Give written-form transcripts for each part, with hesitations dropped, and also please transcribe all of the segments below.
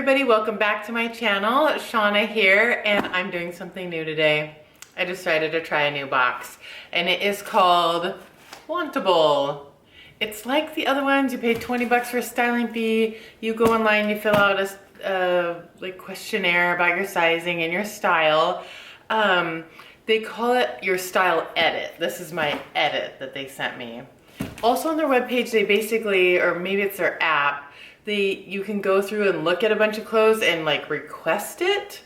everybody, welcome back to my channel. Shawna here, and I'm doing something new today. I decided to try a new box, and it is called Wantable. It's like the other ones. You pay 20 bucks for a styling fee. You go online, you fill out a like questionnaire about your sizing and your style. They call it your style edit. This is my edit that they sent me. Also on their webpage, they basically, or maybe it's their app, you can go through and look at a bunch of clothes and like request it.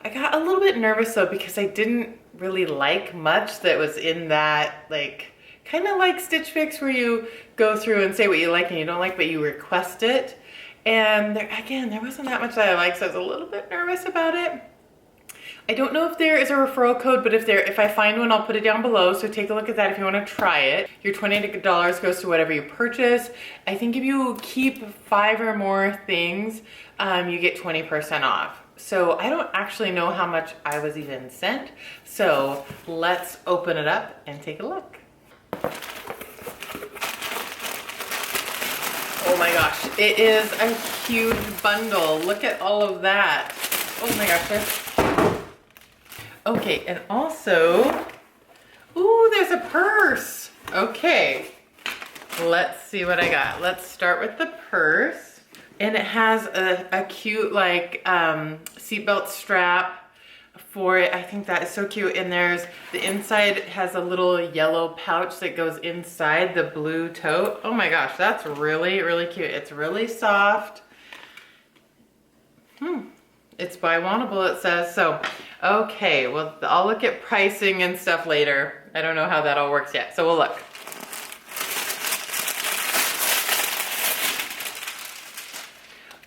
I got a little bit nervous though because I didn't really like much that was in that, like kind of like Stitch Fix where you go through and say what you like and you don't like, but you request it. And there wasn't that much that I liked, so I was a little bit nervous about it. I don't know if there is a referral code, but if I find one, I'll put it down below. So take a look at that if you want to try it. Your $20 goes to whatever you purchase. I think if you keep 5 or more things, you get 20% off. So I don't actually know how much I was even sent. So let's open it up and take a look. Oh my gosh, it is a huge bundle. Look at all of that. Oh my gosh, okay, and also, ooh, there's a purse. Okay, let's see what I got. Let's start with the purse. And it has a cute like seatbelt strap for it. I think that is so cute. And the inside has a little yellow pouch that goes inside the blue tote. Oh my gosh, that's really, really cute. It's really soft. It's by Wantable, it says. So, okay, well, I'll look at pricing and stuff later. I don't know how that all works yet, so we'll look.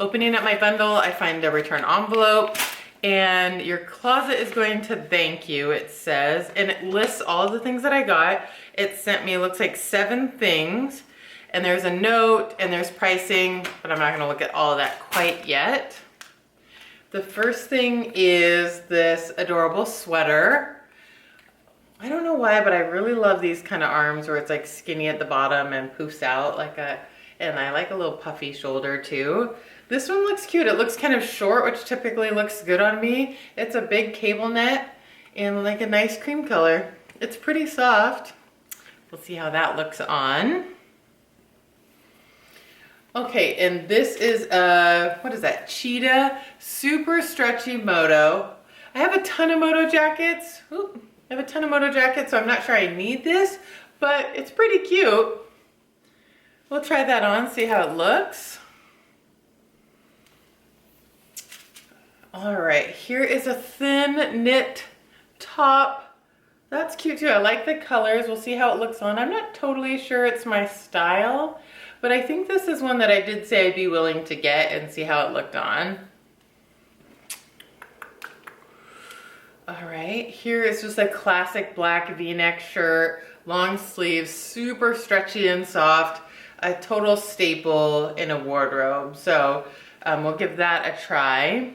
Opening up my bundle, I find a return envelope, and your closet is going to thank you, it says, and it lists all of the things that I got. It sent me, it looks like 7 things, and there's a note, and there's pricing, but I'm not gonna look at all of that quite yet. The first thing is this adorable sweater. I don't know why, but I really love these kind of arms where it's like skinny at the bottom and poofs out and I like a little puffy shoulder too. This one looks cute. It looks kind of short, which typically looks good on me. It's a big cable net in like a nice cream color. It's pretty soft. We'll see how that looks on. Okay, and this is what is that? Cheetah super stretchy Moto. I have a ton of Moto jackets. Ooh, I have a ton of Moto jackets, so I'm not sure I need this, but it's pretty cute. We'll try that on, see how it looks. All right, here is a thin knit top. That's cute too. I like the colors. We'll see how it looks on. I'm not totally sure it's my style, but I think this is one that I did say I'd be willing to get and see how it looked on. All right, here is just a classic black V-neck shirt, long sleeves, super stretchy and soft, a total staple in a wardrobe. So we'll give that a try.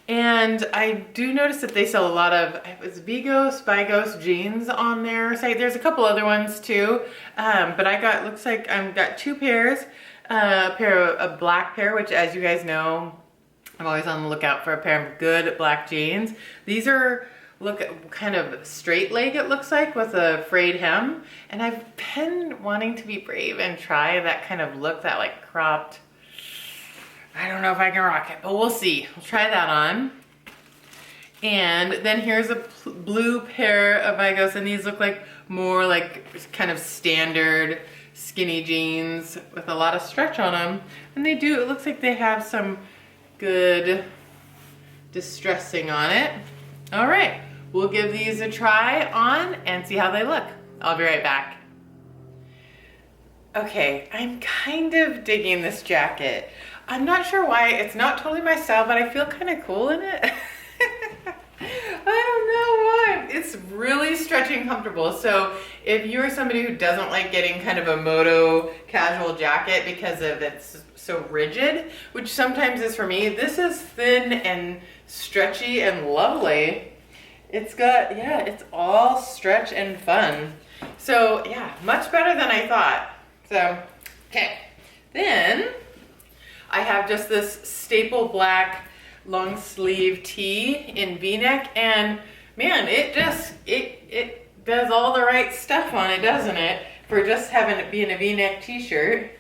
And I do notice that they sell a lot of, it's Vigoss jeans on their site. There's a couple other ones too, but I got, looks like I've got 2 pairs, a black pair, which as you guys know, I'm always on the lookout for a pair of good black jeans. These are, look, kind of straight leg it looks like with a frayed hem. And I've been wanting to be brave and try that kind of look, that like cropped, I don't know if I can rock it, but we'll see. We'll try that on. And then here's a blue pair of Vigoss, and these look like more like kind of standard skinny jeans with a lot of stretch on them. And they do, it looks like they have some good distressing on it. All right, we'll give these a try on and see how they look. I'll be right back. Okay, I'm kind of digging this jacket. I'm not sure why, it's not totally my style, but I feel kind of cool in it. I don't know why. It's really stretchy and comfortable. So if you're somebody who doesn't like getting kind of a Moto casual jacket because of it's so rigid, which sometimes is for me, this is thin and stretchy and lovely. It's got, yeah, it's all stretch and fun. So yeah, much better than I thought. So, okay. Then I have just this staple black long sleeve tee in V-neck, and man, it does all the right stuff on it, doesn't it? For just having it being a V-neck t-shirt.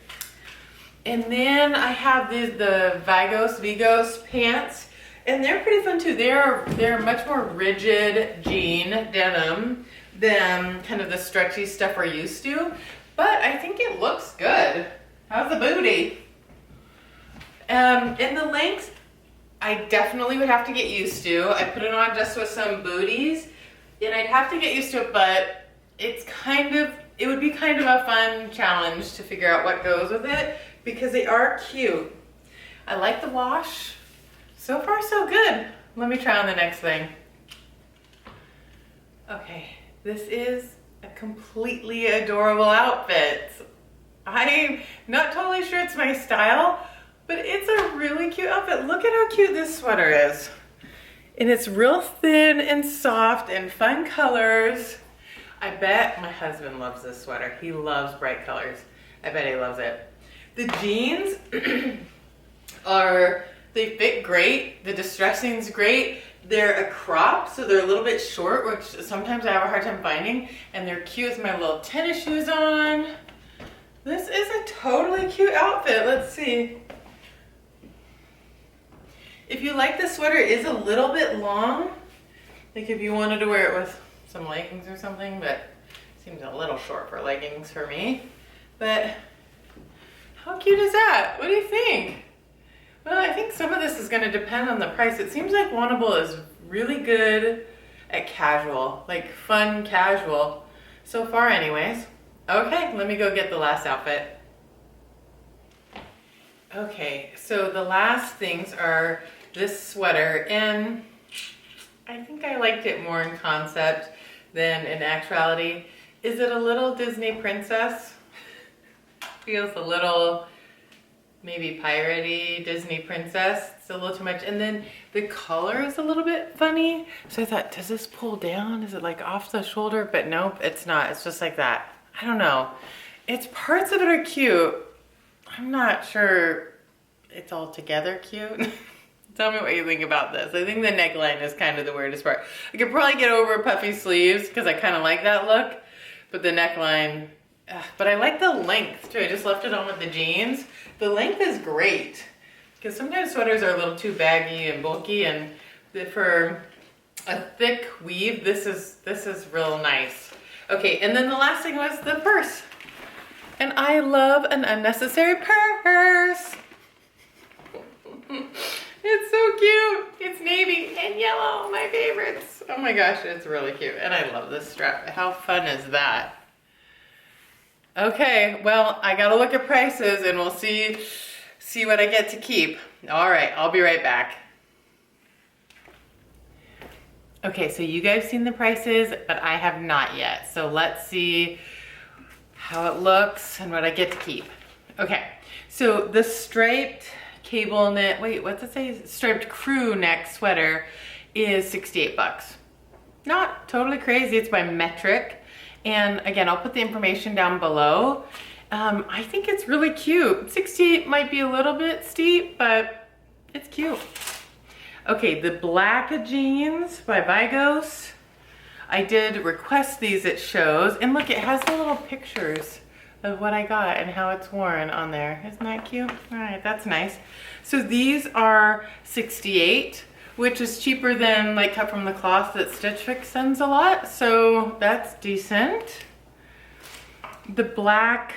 And then I have the Vigoss pants, and they're pretty fun too. They're much more rigid jean denim than kind of the stretchy stuff we're used to, but I think it looks good. How's the booty? And the length, I definitely would have to get used to. I put it on just with some booties, and I'd have to get used to it, but it would be kind of a fun challenge to figure out what goes with it, because they are cute. I like the wash. So far, so good. Let me try on the next thing. Okay, this is a completely adorable outfit. I'm not totally sure it's my style, but it's a really cute outfit. Look at how cute this sweater is. And it's real thin and soft and fun colors. I bet my husband loves this sweater. He loves bright colors. I bet he loves it. The jeans they fit great. The distressing's great. They're a crop, so they're a little bit short, which sometimes I have a hard time finding. And they're cute with my little tennis shoes on. This is a totally cute outfit. Let's see. If you like the sweater, it is a little bit long. Like if you wanted to wear it with some leggings or something, but it seems a little short for leggings for me. But how cute is that? What do you think? Well, I think some of this is going to depend on the price. It seems like Wantable is really good at casual, like fun casual. So far anyways. Okay, let me go get the last outfit. Okay, so the last things are this sweater, and I think I liked it more in concept than in actuality. Is it a little Disney princess? Feels a little maybe piratey Disney princess. It's a little too much. And then the color is a little bit funny. So I thought, does this pull down? Is it like off the shoulder? But nope, it's not. It's just like that. I don't know. It's parts of it are cute. I'm not sure it's all together cute. Tell me what you think about this. I think the neckline is kind of the weirdest part. I could probably get over puffy sleeves because I kind of like that look. But the neckline, but I like the length too. I just left it on with the jeans. The length is great because sometimes sweaters are a little too baggy and bulky, and for a thick weave, this is real nice. Okay, and then the last thing was the purse. And I love an unnecessary purse. It's so cute. It's navy and yellow, my favorites. Oh my gosh, it's really cute. And I love this strap. How fun is that? Okay, well, I gotta look at prices and we'll see what I get to keep. All right, I'll be right back. Okay, so you guys seen the prices, but I have not yet. So let's see how it looks and what I get to keep. Okay, so the striped cable knit, wait, what's it say? Striped crew neck sweater is 68 bucks. Not totally crazy, it's by Metric. And again, I'll put the information down below. I think it's really cute. 68 might be a little bit steep, but it's cute. Okay, the black jeans by Vigoss. I did request these at shows, and look, it has the little pictures of what I got and how it's worn on there. Isn't that cute? All right, that's nice. So these are 68, which is cheaper than like cut from the cloth that Stitch Fix sends a lot. So that's decent. The black,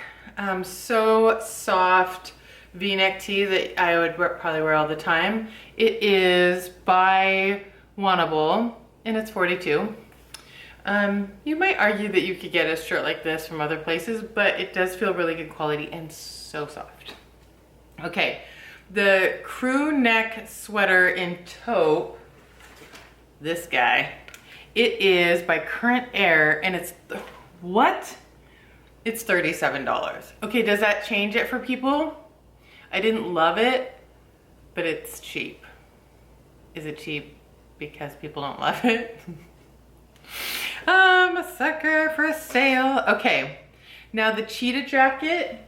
so soft V-neck tee that I would probably wear all the time. It is by Wantable and it's 42. You might argue that you could get a shirt like this from other places, but it does feel really good quality and so soft. Okay, the crew neck sweater in taupe, this guy, it is by Current Air and it's, what? It's $37. Okay, does that change it for people? I didn't love it, but it's cheap. Is it cheap because people don't love it? I'm a sucker for a sale. Okay, now the cheetah jacket.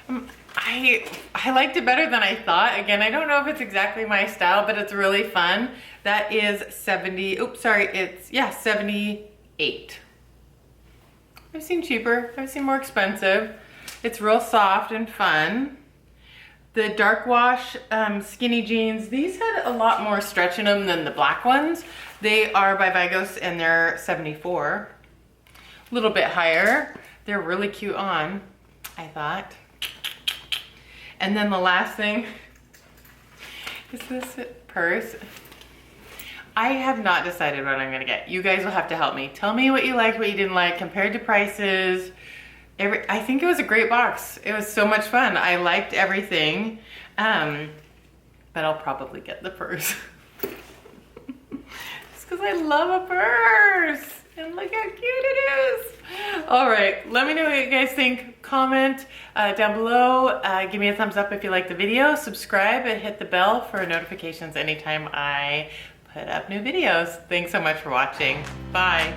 I liked it better than I thought. Again, I don't know if it's exactly my style, but it's really fun. That is 70, oops, sorry, it's, yeah, 78. I've seen cheaper, I've seen more expensive. It's real soft and fun. The dark wash skinny jeans, these had a lot more stretch in them than the black ones. They are by Vigoss and they're 74. A little bit higher. They're really cute on, I thought. And then the last thing is this purse. I have not decided what I'm gonna get. You guys will have to help me. Tell me what you liked, what you didn't like, compared to prices. I think it was a great box. It was so much fun. I liked everything, but I'll probably get the purse. Just because I love a purse. And look how cute it is. All right, let me know what you guys think. Comment down below. Give me a thumbs up if you like the video. Subscribe and hit the bell for notifications anytime I put up new videos. Thanks so much for watching. Bye.